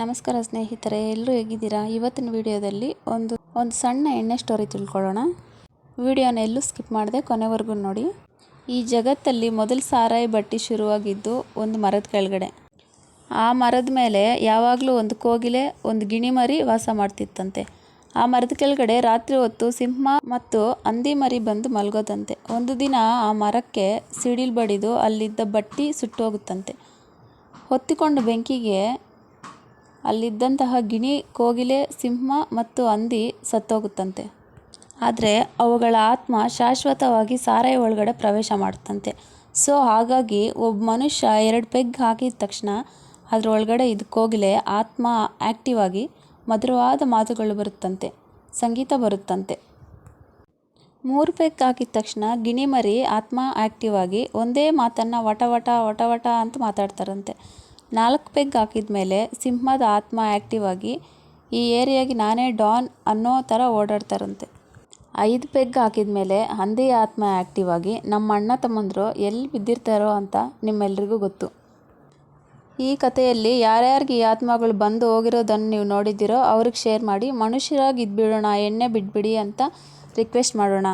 ನಮಸ್ಕಾರ ಸ್ನೇಹಿತರೆ, ಎಲ್ಲರೂ ಹೇಗಿದ್ದೀರಾ? ಇವತ್ತಿನ ವಿಡಿಯೋದಲ್ಲಿ ಒಂದು ಸಣ್ಣ ಎಣ್ಣೆ ಸ್ಟೋರಿ ತಿಳ್ಕೊಳ್ಳೋಣ. ವಿಡಿಯೋನ ಎಲ್ಲೂ ಸ್ಕಿಪ್ ಮಾಡದೆ ಕೊನೆವರೆಗೂ ನೋಡಿ. ಈ ಜಗತ್ತಲ್ಲಿ ಮೊದಲು ಸಾರಾಯಿ ಬಟ್ಟಿ ಶುರುವಾಗಿದ್ದು ಒಂದು ಮರದ ಕೆಳಗಡೆ. ಆ ಮರದ ಮೇಲೆ ಯಾವಾಗಲೂ ಒಂದು ಕೋಗಿಲೆ, ಒಂದು ಗಿಣಿಮರಿ ವಾಸ ಮಾಡ್ತಿತ್ತಂತೆ. ಆ ಮರದ ಕೆಳಗಡೆ ರಾತ್ರಿ ಹೊತ್ತು ಸಿಂಹ ಮತ್ತು ಹಂದಿ ಮರಿ ಬಂದು ಮಲಗೋದಂತೆ. ಒಂದು ದಿನ ಆ ಮರಕ್ಕೆ ಸಿಡಿಲು ಬಡಿದು ಅಲ್ಲಿದ್ದ ಬಟ್ಟಿ ಸುಟ್ಟೋಗುತ್ತಂತೆ. ಹೊತ್ತಿಕೊಂಡು ಬೆಂಕಿಗೆ ಅಲ್ಲಿದ್ದಂತಹ ಗಿಣಿ, ಕೋಗಿಲೆ, ಸಿಂಹ ಮತ್ತು ಹಂದಿ ಸತ್ತೋಗುತ್ತಂತೆ. ಆದರೆ ಅವುಗಳ ಆತ್ಮ ಶಾಶ್ವತವಾಗಿ ಸಾರಾಯಿ ಒಳಗಡೆ ಪ್ರವೇಶ ಮಾಡುತ್ತಂತೆ. ಹಾಗಾಗಿ ಒಬ್ಬ ಮನುಷ್ಯ 2 ಪೆಗ್ ಹಾಕಿದ ತಕ್ಷಣ ಅದರೊಳಗಡೆ ಇದು ಕೋಗಿಲೆ ಆತ್ಮ ಆ್ಯಕ್ಟಿವ್ ಆಗಿ ಮಧುರವಾದ ಮಾತುಗಳು ಬರುತ್ತಂತೆ, ಸಂಗೀತ ಬರುತ್ತಂತೆ. 3 ಪೆಗ್ ಹಾಕಿದ ತಕ್ಷಣ ಗಿಣಿಮರಿ ಆತ್ಮ ಆ್ಯಕ್ಟಿವ್ ಆಗಿ ಒಂದೇ ಮಾತನ್ನು ವಟ ವಟ ವಟ ವಟ ಅಂತ ಮಾತಾಡ್ತಾರಂತೆ. 4 ಪೆಗ್ ಹಾಕಿದ ಮೇಲೆ ಸಿಂಹದ ಆತ್ಮ ಆ್ಯಕ್ಟಿವ್ ಆಗಿ ಈ ಏರಿಯಾಗೆ ನಾನೇ ಡಾನ್ ಅನ್ನೋ ಥರ ಓಡಾಡ್ತಾರಂತೆ. 5 ಪೆಗ್ ಹಾಕಿದ ಮೇಲೆ ಹಂದಿ ಆತ್ಮ ಆ್ಯಕ್ಟಿವ್ ಆಗಿ ನಮ್ಮ ಅಣ್ಣ ತಮ್ಮಂದರು ಎಲ್ಲಿ ಬಿದ್ದಿರ್ತಾರೋ ಅಂತ ನಿಮ್ಮೆಲ್ರಿಗೂ ಗೊತ್ತು. ಈ ಕಥೆಯಲ್ಲಿ ಯಾರ್ಯಾರಿಗೆ ಈ ಆತ್ಮಗಳು ಬಂದು ಹೋಗಿರೋದನ್ನು ನೀವು ನೋಡಿದ್ದೀರೋ ಅವ್ರಿಗೆ ಶೇರ್ ಮಾಡಿ. ಮನುಷ್ಯರಾಗಿ ಇದ್ಬಿಡೋಣ, ಎಣ್ಣೆ ಬಿಟ್ಬಿಡಿ ಅಂತ ರಿಕ್ವೆಸ್ಟ್ ಮಾಡೋಣ.